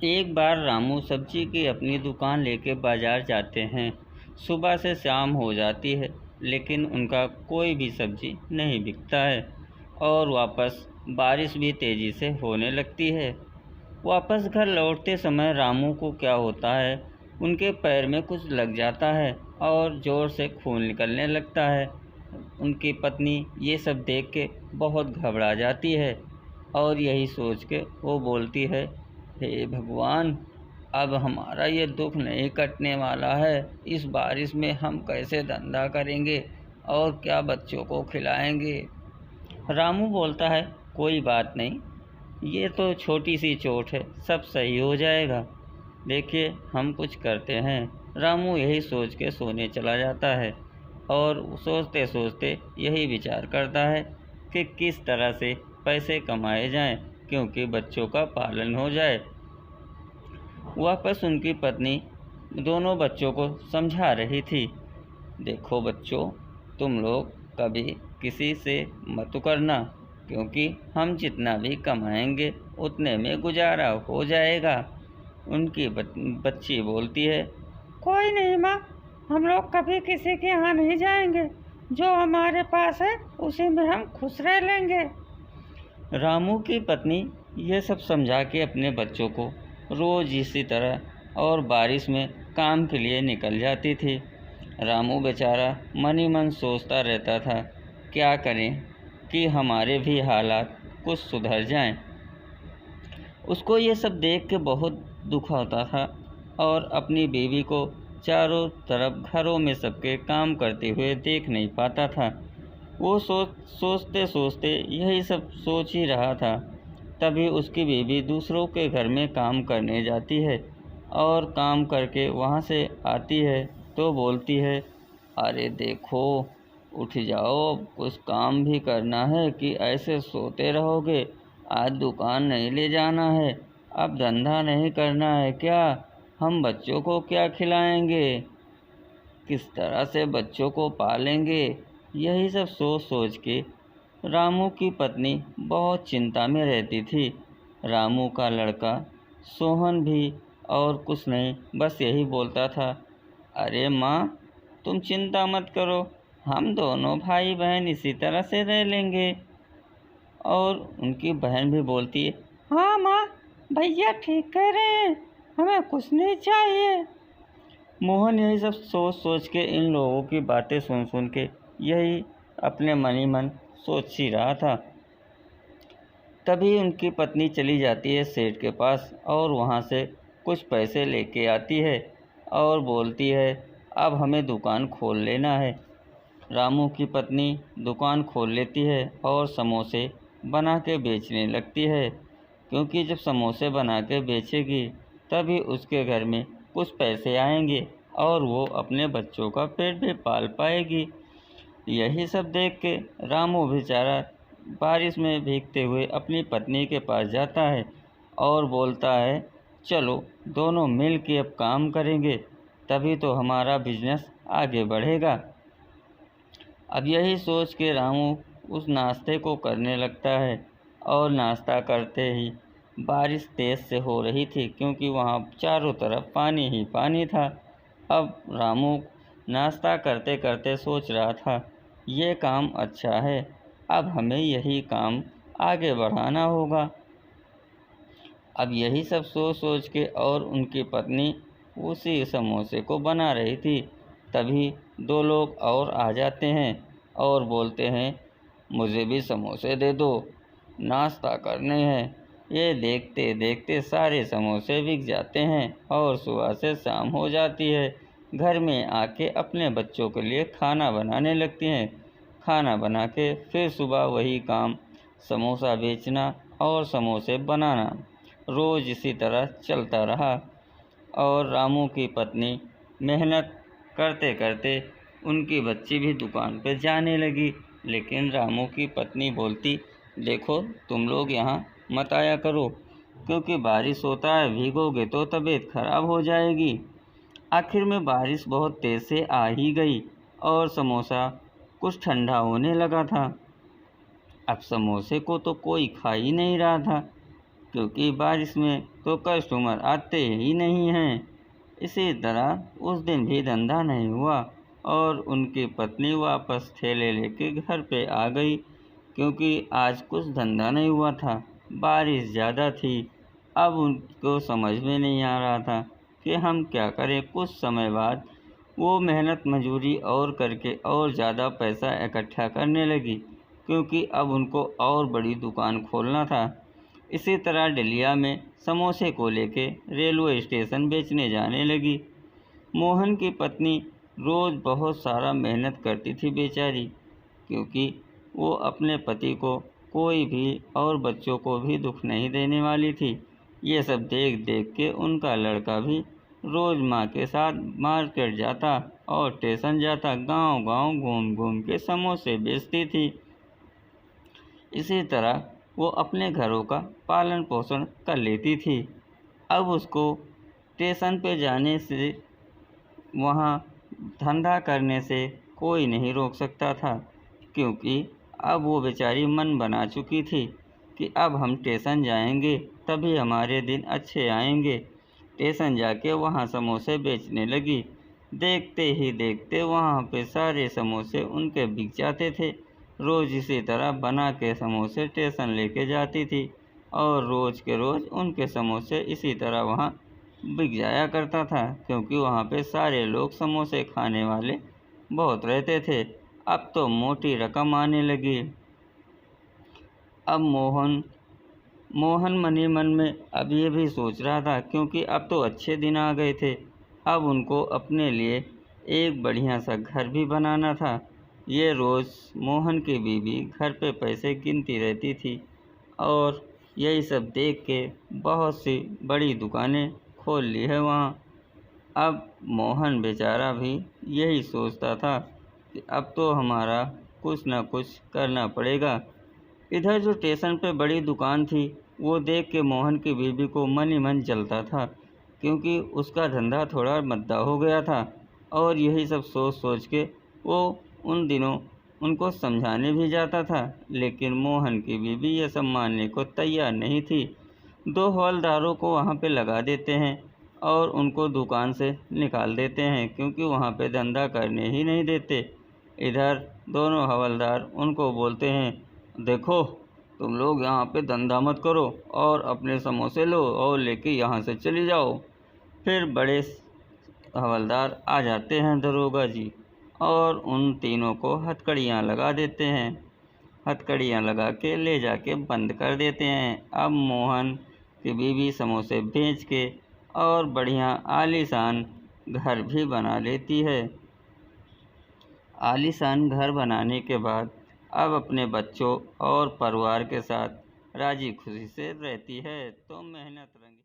एक बार रामू सब्जी की अपनी दुकान लेके बाजार जाते हैं। सुबह से शाम हो जाती है, लेकिन उनका कोई भी सब्जी नहीं बिकता है और वापस बारिश भी तेज़ी से होने लगती है। वापस घर लौटते समय रामू को क्या होता है, उनके पैर में कुछ लग जाता है और ज़ोर से खून निकलने लगता है। उनकी पत्नी ये सब देख के बहुत घबरा जाती है और यही सोच के वो बोलती है, हे भगवान, अब हमारा ये दुख नहीं कटने वाला है। इस बारिश में हम कैसे धंधा करेंगे और क्या बच्चों को खिलाएंगे। रामू बोलता है, कोई बात नहीं, ये तो छोटी सी चोट है, सब सही हो जाएगा। देखिए, हम कुछ करते हैं। रामू यही सोच के सोने चला जाता है और सोचते सोचते यही विचार करता है कि किस तरह से पैसे कमाए जाएं, क्योंकि बच्चों का पालन हो जाए। वापस उनकी पत्नी दोनों बच्चों को समझा रही थी, देखो बच्चों, तुम लोग कभी किसी से मत करना, क्योंकि हम जितना भी कमाएंगे उतने में गुजारा हो जाएगा। उनकी बच्ची बोलती है, कोई नहीं माँ, हम लोग कभी किसी के यहाँ नहीं जाएंगे। जो हमारे पास है उसी में हम खुश रह लेंगे। रामू की पत्नी यह सब समझा के अपने बच्चों को रोज़ इसी तरह और बारिश में काम के लिए निकल जाती थी। रामू बेचारा मन ही मन सोचता रहता था, क्या करें कि हमारे भी हालात कुछ सुधर जाएं। उसको ये सब देख के बहुत दुख होता था और अपनी बीवी को चारों तरफ घरों में सबके काम करते हुए देख नहीं पाता था। वो सोचते सोचते यही सब सोच ही रहा था। तभी उसकी बीवी दूसरों के घर में काम करने जाती है और काम करके वहाँ से आती है तो बोलती है, अरे देखो, उठ जाओ, कुछ काम भी करना है कि ऐसे सोते रहोगे। आज दुकान नहीं ले जाना है, अब धंधा नहीं करना है क्या? हम बच्चों को क्या खिलाएंगे, किस तरह से बच्चों को पालेंगे? यही सब सोच सोच के रामू की पत्नी बहुत चिंता में रहती थी। रामू का लड़का सोहन भी और कुछ नहीं, बस यही बोलता था, अरे माँ, तुम चिंता मत करो, हम दोनों भाई बहन इसी तरह से रह लेंगे। और उनकी बहन भी बोलती है, हाँ माँ, भैया ठीक कह रहे हैं, हमें कुछ नहीं चाहिए। मोहन यही सब सोच सोच के, इन लोगों की बातें सुन सुन के यही अपने मन ही मन सोच ही रहा था। तभी उनकी पत्नी चली जाती है सेठ के पास और वहाँ से कुछ पैसे लेके आती है और बोलती है, अब हमें दुकान खोल लेना है। रामू की पत्नी दुकान खोल लेती है और समोसे बना के बेचने लगती है, क्योंकि जब समोसे बना के बेचेगी तभी उसके घर में कुछ पैसे आएंगे और वो अपने बच्चों का पेट भी पाल पाएगी। यही सब देख के रामू बेचारा बारिश में भीगते हुए अपनी पत्नी के पास जाता है और बोलता है, चलो दोनों मिल के अब काम करेंगे, तभी तो हमारा बिजनेस आगे बढ़ेगा। अब यही सोच के रामू उस नाश्ते को करने लगता है और नाश्ता करते ही बारिश तेज़ से हो रही थी, क्योंकि वहाँ चारों तरफ पानी ही पानी था। अब रामू नाश्ता करते करते सोच रहा था, ये काम अच्छा है, अब हमें यही काम आगे बढ़ाना होगा। अब यही सब सोच सोच के और उनकी पत्नी उसी समोसे को बना रही थी, तभी दो लोग और आ जाते हैं और बोलते हैं, मुझे भी समोसे दे दो, नाश्ता करने हैं। ये देखते देखते सारे समोसे बिक जाते हैं और सुबह से शाम हो जाती है। घर में आके अपने बच्चों के लिए खाना बनाने लगती हैं। खाना बना के फिर सुबह वही काम, समोसा बेचना और समोसे बनाना, रोज़ इसी तरह चलता रहा। और रामू की पत्नी मेहनत करते करते उनकी बच्ची भी दुकान पे जाने लगी। लेकिन रामू की पत्नी बोलती, देखो, तुम लोग यहाँ मत आया करो, क्योंकि बारिश होता है, भीगोगे तो तबीयत खराब हो जाएगी। आखिर में बारिश बहुत तेज़ से आ ही गई और समोसा कुछ ठंडा होने लगा था। अब समोसे को तो कोई खा ही नहीं रहा था। क्योंकि बारिश में तो कस्टमर आते ही नहीं हैं। इसी तरह उस दिन भी धंधा नहीं हुआ और उनकी पत्नी वापस थैले लेके घर पे आ गई, क्योंकि आज कुछ धंधा नहीं हुआ था, बारिश ज़्यादा थी। अब उनको समझ में नहीं आ रहा था कि हम क्या करें। कुछ समय बाद वो मेहनत मजूरी और करके और ज़्यादा पैसा इकट्ठा करने लगी, क्योंकि अब उनको और बड़ी दुकान खोलना था। इसी तरह डलिया में समोसे को लेके रेलवे स्टेशन बेचने जाने लगी। मोहन की पत्नी रोज़ बहुत सारा मेहनत करती थी बेचारी, क्योंकि वो अपने पति को कोई भी और बच्चों को भी दुख नहीं देने वाली थी। ये सब देख देख के उनका लड़का भी रोज़ माँ के साथ मार्केट जाता और स्टेशन जाता, गांव-गांव घूम घूम के समोसे बेचती थी। इसी तरह वो अपने घरों का पालन पोषण कर लेती थी। अब उसको स्टेशन पे जाने से, वहाँ धंधा करने से कोई नहीं रोक सकता था, क्योंकि अब वो बेचारी मन बना चुकी थी कि अब हम स्टेशन जाएंगे तभी हमारे दिन अच्छे आएंगे। स्टेशन जाके वहाँ समोसे बेचने लगी। देखते ही देखते वहाँ पे सारे समोसे उनके बिक जाते थे। रोज़ इसी तरह बना के समोसे स्टेशन लेके जाती थी और रोज़ के रोज़ उनके समोसे इसी तरह वहाँ बिक जाया करता था, क्योंकि वहाँ पे सारे लोग समोसे खाने वाले बहुत रहते थे। अब तो मोटी रकम आने लगी। अब मोहन मन ही मन में अब ये भी सोच रहा था, क्योंकि अब तो अच्छे दिन आ गए थे। अब उनको अपने लिए एक बढ़िया सा घर भी बनाना था। ये रोज़ मोहन की बीवी घर पे पैसे गिनती रहती थी और यही सब देख के बहुत सी बड़ी दुकानें खोल ली है वहाँ। अब मोहन बेचारा भी यही सोचता था कि अब तो हमारा कुछ न कुछ करना पड़ेगा। इधर जो स्टेशन पे बड़ी दुकान थी, वो देख के मोहन की बीवी को मन ही मन जलता था, क्योंकि उसका धंधा थोड़ा मंदा हो गया था। और यही सब सोच सोच के वो उन दिनों उनको समझाने भी जाता था, लेकिन मोहन की बीवी ये सब मानने को तैयार नहीं थी। 2 हवलदारों को वहाँ पे लगा देते हैं और उनको दुकान से निकाल देते हैं, क्योंकि वहाँ पे धंधा करने ही नहीं देते। इधर दोनों हवलदार उनको बोलते हैं, देखो तुम लोग यहाँ पे धंधा मत करो और अपने समोसे लो और लेके यहाँ से चली जाओ। फिर बड़े हवलदार आ जाते हैं दरोगा जी और उन तीनों को हथकड़ियाँ लगा देते हैं। हथकड़ियाँ लगा के ले जाके बंद कर देते हैं। अब मोहन की बीवी समोसे बेच के और बढ़िया आलीशान घर भी बना लेती है। आलीशान घर बनाने के बाद अब अपने बच्चों और परिवार के साथ राजी खुशी से रहती है। तो मेहनत रंगी